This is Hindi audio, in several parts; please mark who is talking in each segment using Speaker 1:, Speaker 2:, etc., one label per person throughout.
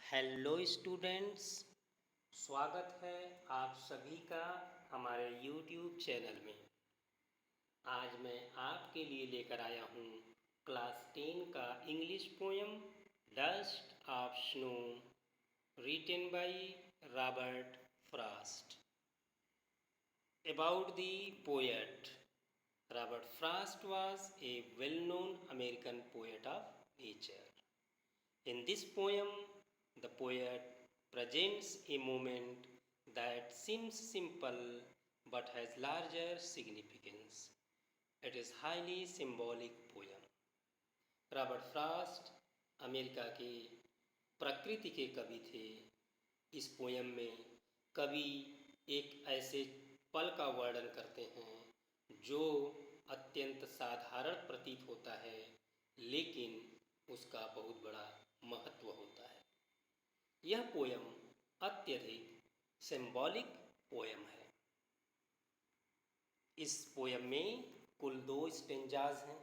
Speaker 1: हेलो स्टूडेंट्स, स्वागत है आप सभी का हमारे यूट्यूब चैनल में। आज मैं आपके लिए लेकर आया हूँ क्लास 10 का English poem dust of snow, written by Robert Frost. About the poet, Robert Frost was a well-known American poet of nature. In this poem, the poet presents a moment that seems simple but has larger significance. It is highly symbolic poem. Robert Frost America के प्रकृति के कवि थे। इस पोयम में कवि एक ऐसे पल का वर्णन करते हैं जो अत्यंत साधारण प्रतीत होता है, लेकिन उसका बहुत बड़ा महत्व होता है। यह पोयम अत्यधिक सिंबॉलिक पोयम है। इस पोयम में कुल 2 स्टेंजाज हैं।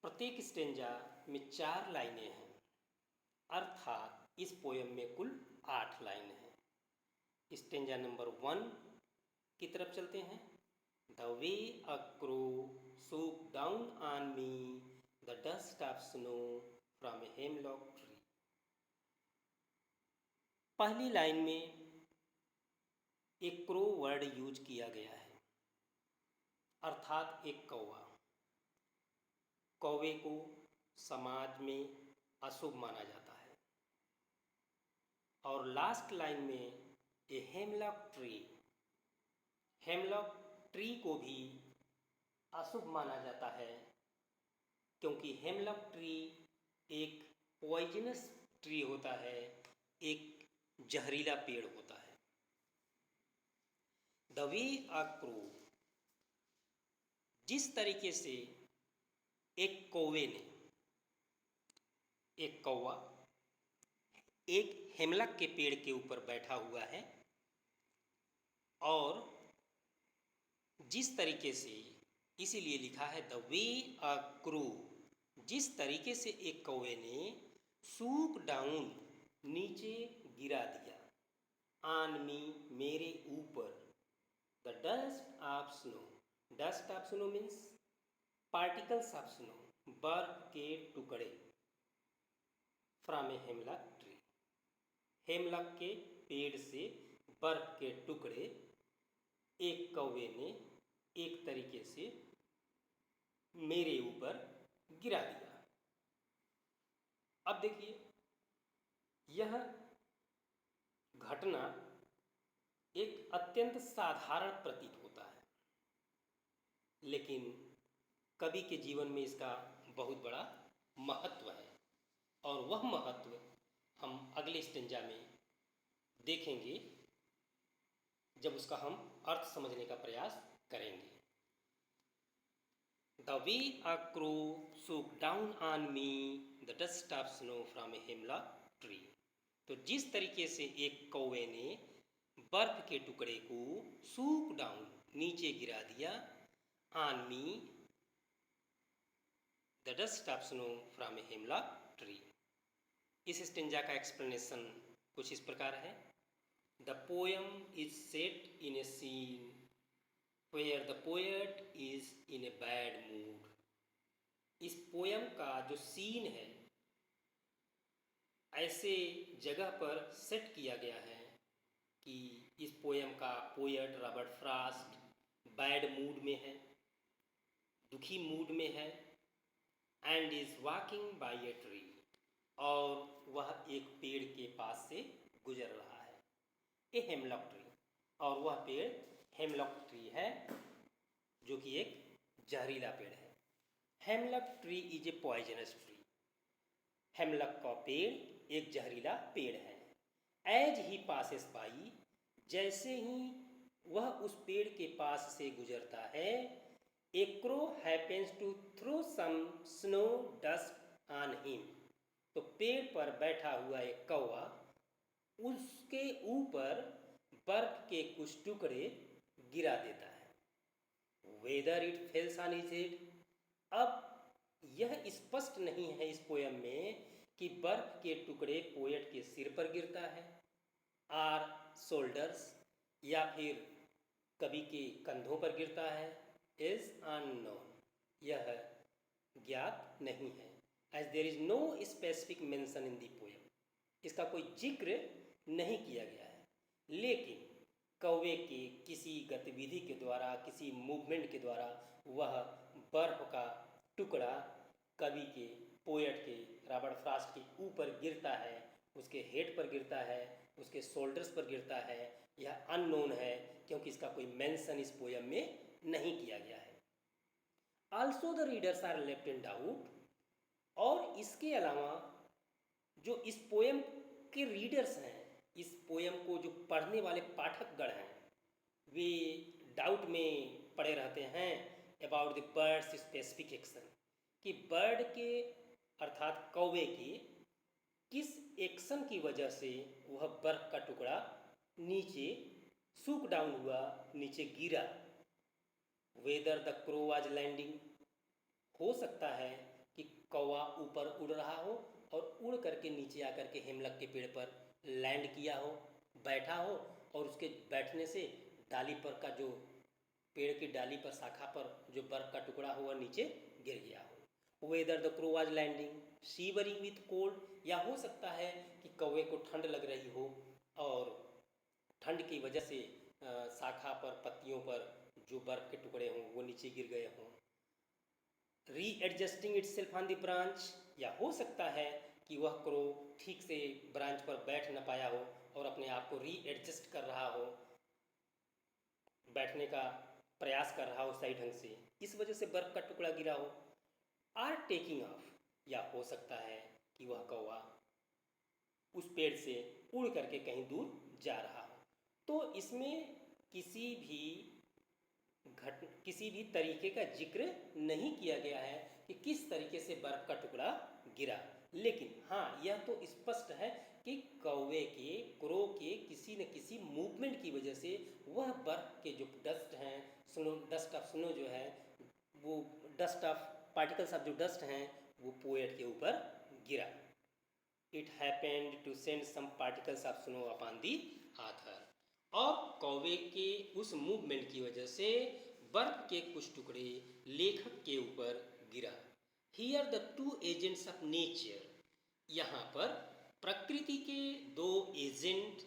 Speaker 1: प्रत्येक स्टेंजा में 4 लाइनें हैं, अर्थात इस पोयम में कुल 8 लाइन हैं। स्टेंजा नंबर 1 की तरफ चलते हैं। The way a crow soak down on me the dust of snow from a hemlock tree. पहली लाइन में एक क्रो वर्ड यूज किया गया है, अर्थात एक कौवा। कौवे को समाज में अशुभ माना जाता है। और लास्ट लाइन में ए हेमलॉक ट्री, हेमलॉक ट्री को भी अशुभ माना जाता है, क्योंकि हेमलॉक ट्री एक पॉइजनस ट्री होता है, एक जहरीला पेड़ होता है। द वे अ क्रो, जिस तरीके से एक कौवे ने, एक कौवा एक हेमलॉक के पेड़ के ऊपर बैठा हुआ है, और जिस तरीके से, इसीलिए लिखा है द वे अ क्रो, जिस तरीके से एक कौवे ने सूक डाउन, नीचे गिरा दिया, ऑन मी, मेरे ऊपर, the dust of snow, dust of snow means particles of snow, बर्फ के टुकड़े, from a hemlock tree, hemlock के पेड़ से बर्फ के टुकड़े एक कौवे ने एक तरीके से मेरे ऊपर गिरा दिया। अब देखिए, यह घटना एक अत्यंत साधारण प्रतीत होता है, लेकिन कवि के जीवन में इसका बहुत बड़ा महत्व है, और वह महत्व हम अगले स्टेंजा में देखेंगे जब उसका हम अर्थ समझने का प्रयास करेंगे। The way a crow soak down on me the dust of snow from a hemlock tree. तो जिस तरीके से एक कौवे ने बर्फ के टुकड़े को सूक डाउन, नीचे गिरा दिया, on me the dust of snow from a hemlock tree. इस स्टेंजा का एक्सप्लेनेशन कुछ इस प्रकार है। The poem is set in a scene where the poet is in a bad mood. इस पोएम का जो सीन है, ऐसे जगह पर सेट किया गया है कि इस पोएम का poet Robert Frost bad mood में है, दुखी मूड में है, and is walking by a tree, और वह एक पेड़ के पास से गुजर रहा है, ए हेमलॉक ट्री, और वह पेड़ हेमलॉक ट्री है, जो कि एक जहरीला पेड़ है। Hemlock tree is a poisonous tree, hemlock का पेड़ एक जहरीला पेड़ है। एज ही पासेस बाई, जैसे ही वह उस पेड़ के पास से गुजरता है, a crow happens to throw some snow dust on him. तो पेड़ पर बैठा हुआ एक कौवा उसके ऊपर बर्फ के कुछ टुकड़े गिरा देता है। Whether it fails on his head, अब यह स्पष्ट नहीं है इस पोयम में कि बर्फ के टुकड़े पोएट के सिर पर गिरता है, आर शोल्डर्स, या फिर कवि के कंधों पर गिरता है, इज अननोन, यह ज्ञात नहीं है। As there is no specific mention in the poem, इसका कोई जिक्र नहीं किया गया है। लेकिन कौवे के किसी गतिविधि के द्वारा, किसी मूवमेंट के द्वारा वह बर्फ का टुकड़ा कवि के, पोएट के, रॉबर्ट फ्रॉस्ट के ऊपर गिरता है, उसके हेड पर गिरता है, उसके शोल्डर्स पर गिरता है, यह अननोन है क्योंकि इसका कोई मेंशन इस पोएम में नहीं किया गया है। Also the readers are left in doubt, और इसके अलावा जो इस पोएम के रीडर्स हैं, इस पोएम को जो पढ़ने वाले पाठकगण हैं, वे डाउट में पड़े रहते हैं about the birds specific action, कि बर्ड के अर्थात कौवे के किस एक्शन की वजह से वह बर्फ का टुकड़ा नीचे सूक डाउन हुआ, नीचे गिरा। Whether the crow was landing, हो सकता है कि कौवा ऊपर उड़ रहा हो और उड़ करके नीचे आकर के हेमलक के पेड़ पर लैंड किया हो, बैठा हो, और उसके बैठने से डाली पर का जो पेड़ की डाली पर, शाखा पर जो बर्फ का टुकड़ा हुआ नीचे गिर गया हो। Whether the crow was landing shivering with cold, या हो सकता है कि कौवे को ठंड लग रही हो और ठंड की वजह से शाखा पर, पत्तियों पर जो बर्फ के टुकड़े हों वो नीचे गिर गए हों। रीएडजस्टिंग इटसेल्फ ऑन द ब्रांच, या हो सकता है कि वह क्रो ठीक से ब्रांच पर बैठ न पाया हो और अपने आप को रीएडजस्ट कर रहा हो, बैठने का प्रयास कर रहा हो सही ढंग से, इस वजह से बर्फ का टुकड़ा गिरा हो। आर टेकिंग ऑफ, या हो सकता है कि वह कौवा उस पेड़ से उड़ करके कहीं दूर जा रहा हो। तो इसमें किसी भी तरीके का जिक्र नहीं किया गया है कि किस तरीके से बर्फ का टुकड़ा गिरा। लेकिन हाँ, यह तो स्पष्ट है कि कौवे के, क्रो के किसी न किसी मूवमेंट की वजह से वह बर्फ के जो डस्ट हैं, स्नो, डस्ट ऑफ स्नो जो है, वो डस्ट ऑफ पार्टिकल्स ऑफ जो डस्ट हैं वो पोएट के ऊपर गिरा। It happened to send some particles of snow upon the author, और कौवे के उस मूवमेंट की वजह से बर्फ के कुछ टुकड़े लेखक के ऊपर गिरा। Here the two agents of nature, यहाँ पर प्रकृति के दो एजेंट,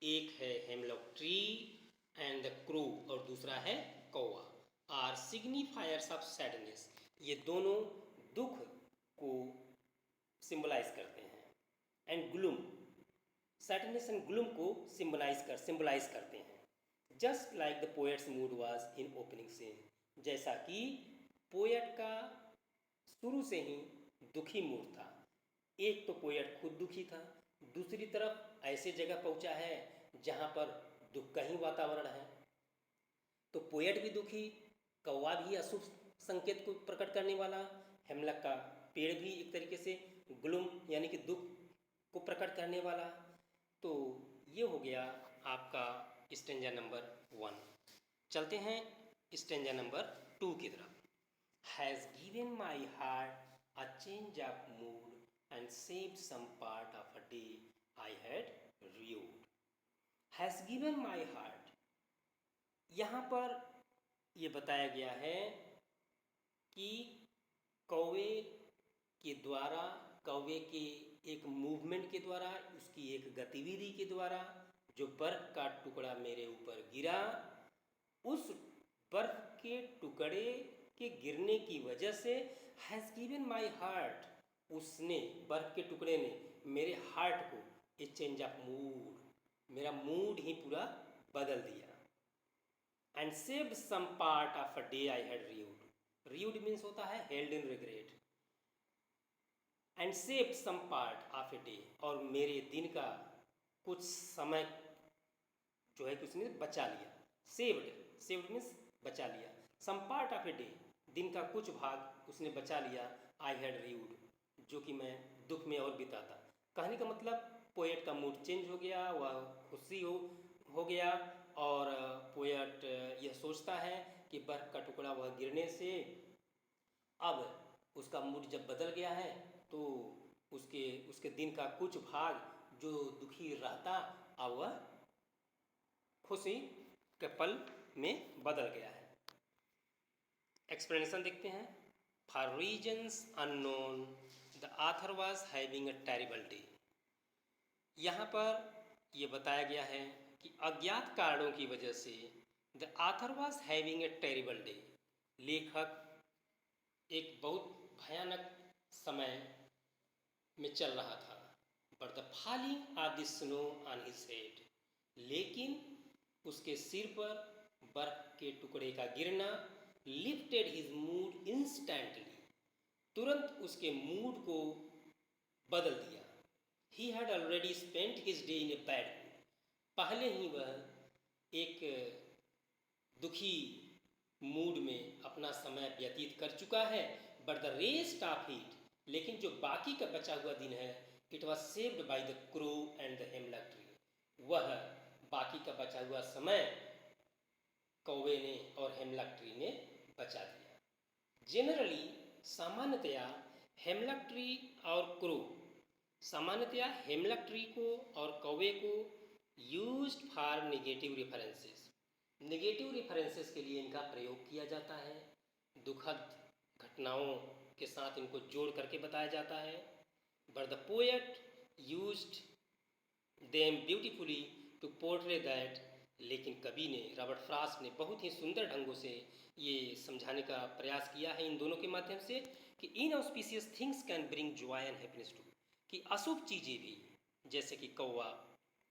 Speaker 1: एक है hemlock tree and the crow और दूसरा है कौवा, आर सिग्निफायर्स ऑफ सैडनेस, ये दोनों दुख को सिंबलाइज करते हैं, and gloom, sadness and gloom को सिंबलाइज करते हैं। Just like the poet's mood was in opening scene, जैसा कि पोएट का शुरू से ही दुखी मूड था। एक तो पोएट खुद दुखी था, दूसरी तरफ ऐसे जगह पहुंचा है जहां पर दुख का ही वातावरण है, तो पोएट भी दुखी, कौवा भी अशुभ संकेत को प्रकट करने वाला, हेमलक का पेड़ भी एक तरीके से ग्लूम यानी कि दुख को प्रकट करने वाला। तो ये हो गया आपका स्टेंजा नंबर 1। चलते हैं स्टेंजा नंबर 2 की तरफ। Has given my heart a change of mood and saved some part of a day I had reviewed. Has given my heart, यहाँ पर ये बताया गया है कि कौवे के द्वारा, कौवे के एक मूवमेंट के द्वारा, उसकी एक गतिविधि के द्वारा जो बर्फ का टुकड़ा मेरे ऊपर गिरा, उस बर्फ के टुकड़े के गिरने की वजह से हैज़ गिवन माई हार्ट, उसने, बर्फ के टुकड़े ने मेरे हार्ट को ए चेंज ऑफ मूड, मेरा मूड ही पूरा बदल दिया। And saved some part of a day I had reviewed, reviewed means होता है held in regret, and saved some part of a day, और मेरे दिन का कुछ समय जो है कि उसने बचा लिया। सेव्ड मीन्स बचा लिया, some part of a day, दिन का कुछ भाग उसने बचा लिया, आई हैड रिव्यूड, जो कि मैं दुख में और बिताता। कहने का मतलब पोएट का मूड चेंज हो गया, वह खुशी हो गया, और पोएट यह सोचता है कि बर्फ का टुकड़ा वह गिरने से अब उसका मूड जब बदल गया है तो उसके उसके दिन का कुछ भाग जो दुखी रहता अब वह खुशी के पल में बदल गया है। एक्सप्लेनेशन देखते हैं। For reasons unknown the author was having a terrible day. यहाँ पर यह बताया गया है कि अज्ञात कारणों की वजह से the author was having a terrible day, लेखक एक बहुत भयानक समय में चल रहा था। But the falling of the snow on his head, लेकिन उसके सिर पर बर्फ के टुकड़े का गिरना लिफ्टेड हिज मूड इंस्टेंटली, तुरंत उसके मूड को बदल दिया। He had already spent his day in a bad mood, पहले ही वह एक दुखी मूड में अपना समय व्यतीत कर चुका है। But the rest of it, लेकिन जो बाकी का बचा हुआ दिन है, it was saved by the crow and the hemlock tree, वह बाकी का बचा हुआ समय कौवे ने और हेमलॉक ट्री ने बचा दिया। जनरली, सामान्यतया हेमलॉक ट्री और क्रो, सामान्यतया हेमलॉक ट्री को और कौवे को used for negative references, negative references के लिए इनका प्रयोग किया जाता है। दुखद घटनाओं के साथ इनको जोड़ करके बताया जाता है। But the poet used them beautifully to portray that, लेकिन कवि ने, रॉबर्ट फ्रॉस्ट ने बहुत ही सुंदर ढंगों से ये समझाने का प्रयास किया है इन दोनों के माध्यम से कि inauspicious things can bring joy and happiness to, कि अशुभ चीज़ें भी, जैसे कि कौवा,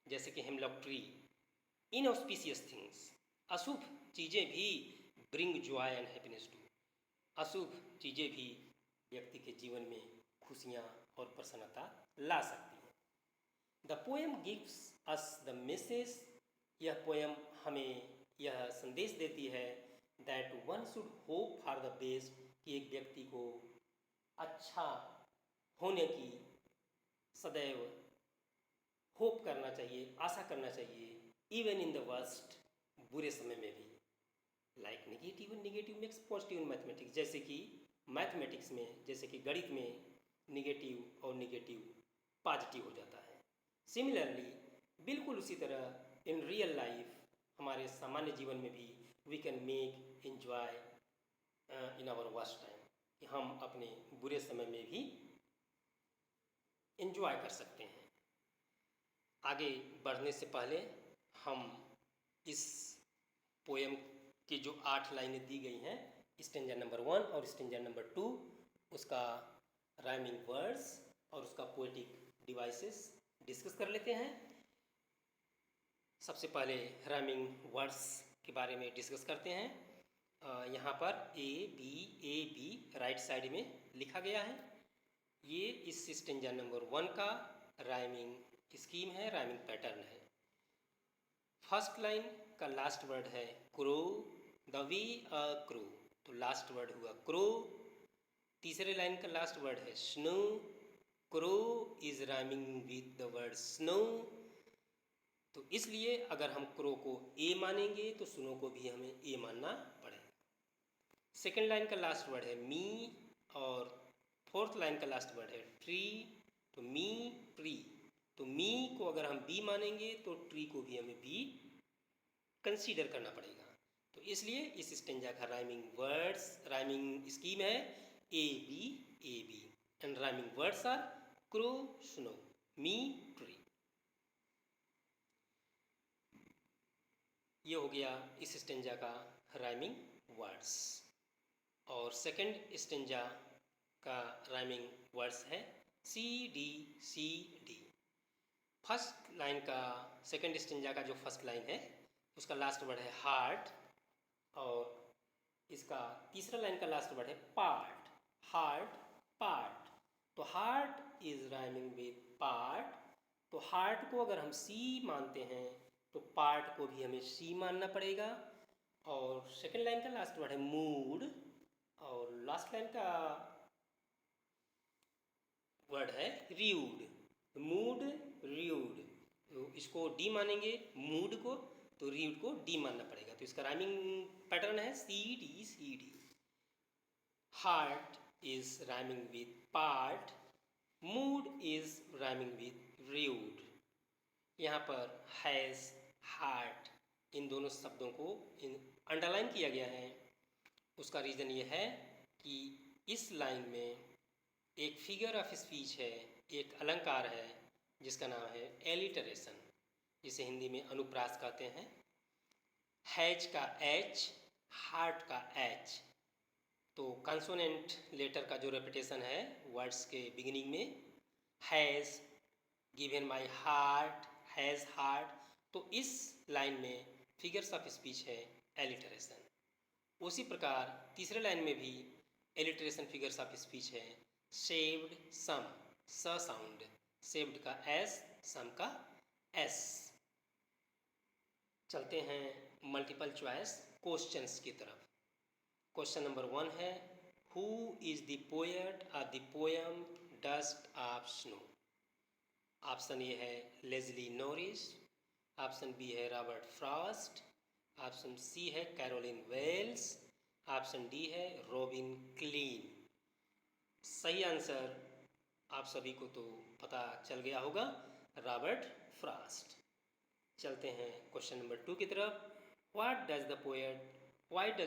Speaker 1: जैसे कि हेमलॉक ट्री, इनऑस्पिशियस थिंग्स, अशुभ चीज़ें भी bring joy and happiness to, अशुभ चीज़ें भी व्यक्ति के जीवन में खुशियाँ और प्रसन्नता ला सकती हैं। The poem gives us the message, यह पोएम हमें यह संदेश देती है that one should hope for the best, कि एक व्यक्ति को अच्छा होने की सदैव होप करना चाहिए, आशा करना चाहिए, इवन इन द वर्स्ट, बुरे समय में भी। Like negative makes positive in mathematics, जैसे कि मैथमेटिक्स में, जैसे कि गणित में नेगेटिव और नेगेटिव पॉजिटिव हो जाता है। सिमिलरली, बिल्कुल उसी तरह इन रियल लाइफ, हमारे सामान्य जीवन में भी we can make enjoy in our worst time, कि हम अपने बुरे समय में भी एंजॉय कर सकते हैं। आगे बढ़ने से पहले हम इस पोएम की जो 8 लाइनें दी गई हैं, स्टेंजा नंबर 1 और स्टेंजा नंबर 2, उसका राइमिंग वर्ड्स और उसका पोएटिक डिवाइसेस डिस्कस कर लेते हैं। सबसे पहले राइमिंग वर्ड्स के बारे में डिस्कस करते हैं। यहाँ पर ए बी राइट साइड में लिखा गया है। ये इस स्टेंजा नंबर 1 का राइमिंग स्कीम है, राइमिंग पैटर्न है। फर्स्ट लाइन का लास्ट वर्ड है crow, the way a crow, तो लास्ट वर्ड हुआ क्रो। तीसरे लाइन का लास्ट वर्ड है snow, crow is rhyming with the word snow, तो इसलिए अगर हम क्रो को ए मानेंगे तो स्नो को भी हमें ए मानना पड़ेगा। सेकेंड लाइन का लास्ट वर्ड है मी, और फोर्थ लाइन का लास्ट वर्ड है ट्री, तो मी ट्री, तो मी को अगर हम बी मानेंगे तो ट्री को भी हमें बी कंसीडर करना पड़ेगा। तो इसलिए इस स्टेंजा का राइमिंग स्कीम है A B, and rhyming words are crow, snow, me, tree. ये हो गया इस स्टेंजा का राइमिंग वर्ड्स। और सेकंड स्टेंजा का राइमिंग वर्ड्स है सी डी। फर्स्ट लाइन का, सेकंड स्टेंजा का जो फर्स्ट लाइन है उसका लास्ट वर्ड है हार्ट, और इसका तीसरा लाइन का लास्ट वर्ड है पार्ट, हार्ट पार्ट, तो heart is rhyming with part, तो हार्ट को अगर हम सी मानते हैं तो पार्ट को भी हमें सी मानना पड़ेगा। और सेकंड लाइन का लास्ट वर्ड है मूड, और लास्ट लाइन का वर्ड है र्यूड, मूड र्यूड, तो इसको डी मानेंगे मूड को, तो र्यूड को डी मानना पड़ेगा। तो इसका राइमिंग पैटर्न है C D. Heart is rhyming with part, mood is rhyming with rude. यहाँ पर हैज़, हार्ट, इन दोनों शब्दों को अंडरलाइन किया गया है। उसका रीज़न ये है कि इस लाइन में एक फिगर ऑफ स्पीच है, एक अलंकार है जिसका नाम है एलिटरेशन, जिसे हिंदी में अनुप्रास कहते हैं। हैज का एच, हार्ट का एच, तो कंसोनेंट लेटर का जो रेपिटेशन है वर्ड्स के बिगिनिंग में, has given my heart, has heart, तो इस लाइन में फिगर्स ऑफ स्पीच है एलिटरेशन। उसी प्रकार तीसरे लाइन में भी एलिटरेशन फिगर्स ऑफ स्पीच है सेव्ड सम, स साउंड, सेव्ड का एस, सम का एस। चलते हैं मल्टीपल चॉइस क्वेश्चंस की तरफ। क्वेश्चन नंबर 1 है who is the poet of the poem dust of snow. Option A है लेज़ली नॉरिस, ऑप्शन बी है रॉबर्ट फ्रॉस्ट, ऑप्शन सी है कैरोलिन वेल्स, ऑप्शन डी है रॉबिन क्लीन। सही आंसर आप सभी को तो पता चल गया होगा, रॉबर्ट फ्रॉस्ट। चलते हैं क्वेश्चन नंबर 2 की तरफ। Why does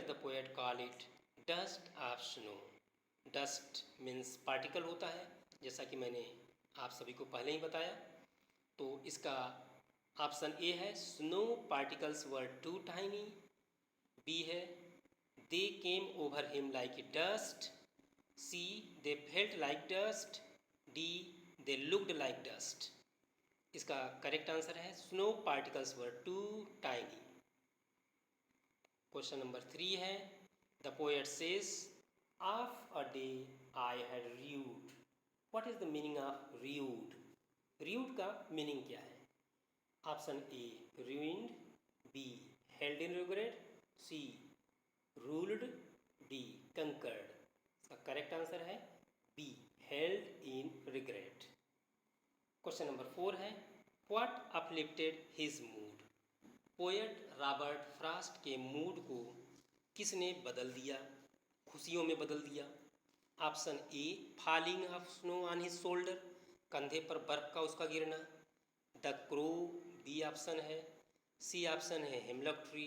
Speaker 1: the poet call it dust of snow. Dust means particle होता है, जैसा कि मैंने आप सभी को पहले ही बताया। तो इसका ऑप्शन ए है snow particles were too tiny, B है they came over him like a dust, C they felt like dust, D they looked like dust. इसका करेक्ट आंसर है snow particles were too tiny. Question number 3 है the poet says of a day I had rued. What is the meaning of rued. Rued का मीनिंग क्या है। Option A ruined, B held in regret, C ruled, D conquered। इसका करेक्ट आंसर है B held in regret। Question number 4 है what uplifted his mood. Poet Robert Frost के मूड को किसने बदल दिया, खुशियों में बदल दिया। Option A falling of snow on his shoulder, कंधे पर बर्फ का उसका गिरना, द क्रो, बी ऑप्शन है, सी ऑप्शन है हेमलॉक ट्री,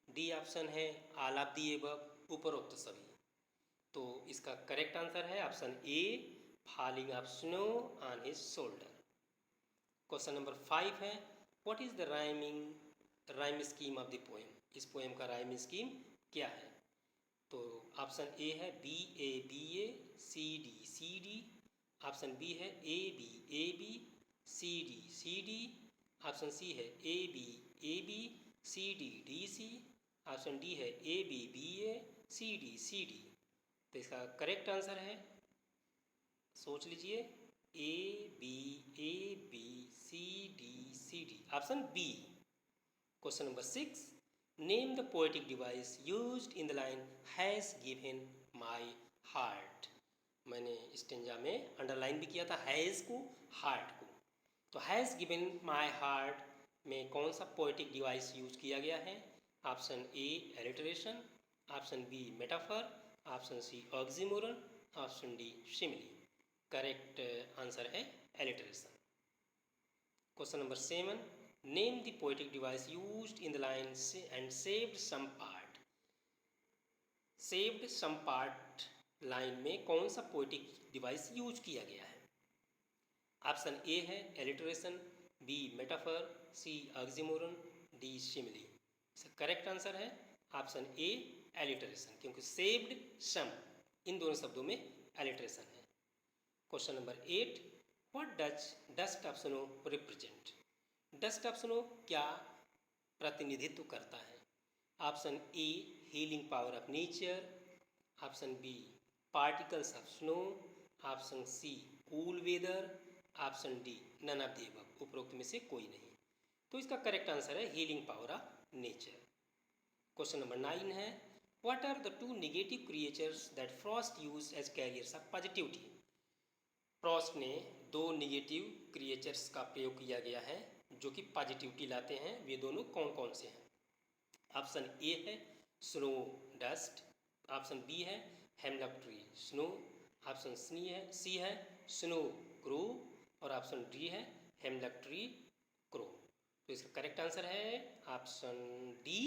Speaker 1: डी ऑप्शन है ऑल ऑफ दी एबव, उपरोक्त सभी। तो इसका करेक्ट आंसर है option A falling of snow on his shoulder. Question number 5 है what is the rhyme scheme of the poem. इस पोएम का राइम स्कीम क्या है। तो ऑप्शन ए है B A, C D, option B है A B, C D, option C है A B, C D, option D है A B A, C D. तो इसका करेक्ट आंसर है, सोच लीजिए, A B C D, option B. Question number 6 name the poetic device used in the line has given my heart. मैंने स्टेंजा में अंडरलाइन भी किया था हैज़ को, हार्ट को। तो हैज़ गिवन माई हार्ट में कौन सा पोएटिक डिवाइस यूज किया गया है। Option A alliteration, option B metaphor, option C oxymoron, option D simile. Correct answer है alliteration. Question number 7 name the poetic device used in the line and saved some part. Saved some part line में कौन सा पोएटिक डिवाइस यूज किया गया है। ऑप्शन ए है alliteration, B metaphor, C oxymoron, D simile. इसका करेक्ट आंसर है ऑप्शन ए एलिटरेशन, क्योंकि सेव्ड सम इन दोनों शब्दों में एलिटरेशन है। Question number 8 what does dust of snow represent. Dust of snow क्या प्रतिनिधित्व करता है। Option A healing power of nature, option B particles of snow, option C cool weather, option D none of the above, उपरोक्त में से कोई नहीं। तो इसका करेक्ट आंसर है healing power of nature. Question number 9 है what are the two negative creatures that Frost use as carriers of positivity. Frost ने दो निगेटिव क्रिएचर्स का प्रयोग किया गया है जो कि पॉजिटिविटी लाते हैं। वे दोनों कौन कौन से हैं। ऑप्शन ए है स्नो डस्ट, ऑप्शन बी है hemlock tree snow, option C है स्नो क्रो और ऑप्शन डी है हेमलक ट्री क्रो। तो इसका करेक्ट आंसर है ऑप्शन डी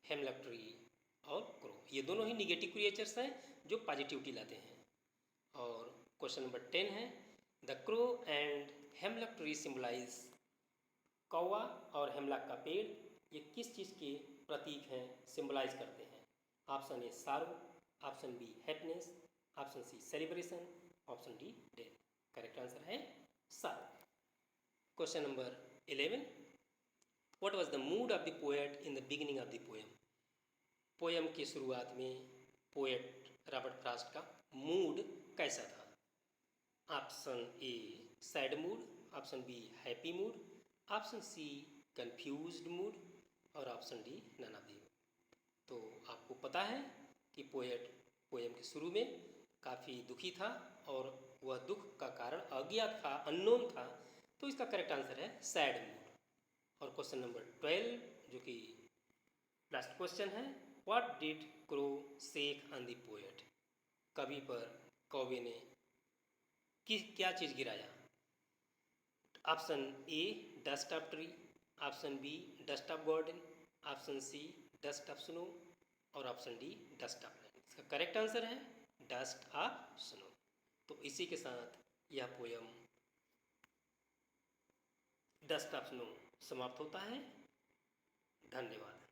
Speaker 1: हेमलक ट्री और क्रो। ये दोनों ही निगेटिव क्रिएचर्स हैं जो पॉजिटिविटी लाते हैं। और क्वेश्चन नंबर 10 है the crow and hemlock tree symbolize, कौवा और हेमलक का पेड़ ये किस चीज़ के प्रतीक हैं, सिम्बलाइज करते हैं? Option A sorrow, option B happiness, option C celebration, option D death. Correct answer है sorrow. Question number 11 what was the mood of the poet in the beginning of the poem? Poem की शुरुआत में पोएट रॉबर्ट फ्रॉस्ट का मूड कैसा था? Option A sad mood, option B happy mood, option C confused mood और option D none of the. तो आपको पता है कि पोएट पोएम के शुरू में काफ़ी दुखी था और वह दुख का कारण अज्ञात था, अननोन था, तो इसका करेक्ट आंसर है सैड मूड। और क्वेश्चन नंबर 12 जो कि लास्ट क्वेश्चन है what did crow shake on the poet? कवि पर कौवे ने क्या चीज़ गिराया? Option A dust of tree, option B dust of garden, option C dust of snow और option D dust of land. इसका करेक्ट आंसर है डस्ट ऑफ स्नो। तो इसी के साथ यह पोयम डस्ट ऑफ स्नो समाप्त होता है। धन्यवाद।